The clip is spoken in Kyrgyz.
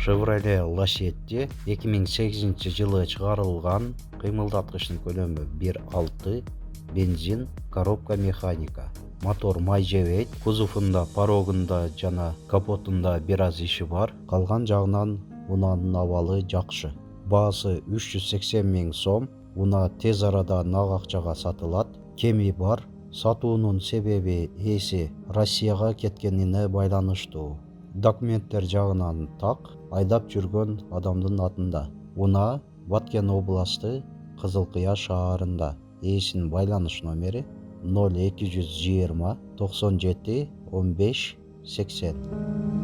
Chevrolet Lachetti 2008-жылы чыгарылган кыймылдаткычтын көлөмү 1.6 бензин, коробка механика. Мотор май жебейт, кузовунда, порогунда жана капотунда бир аз иши бар. Калган жагынан унаанын абалы жакшы. Баасы 380 000 сом. Уна тез арада нак акчага сатылат. Кеми бар. Сатуунун себеби ээси Россияга кеткенине байланыштуу. Документтер жагынан так, айдап жүргөн адамдын атында. Уна Баткен областы Кызылкыя шаарында. Ээсинин байланыш номери 0220 97 15 80.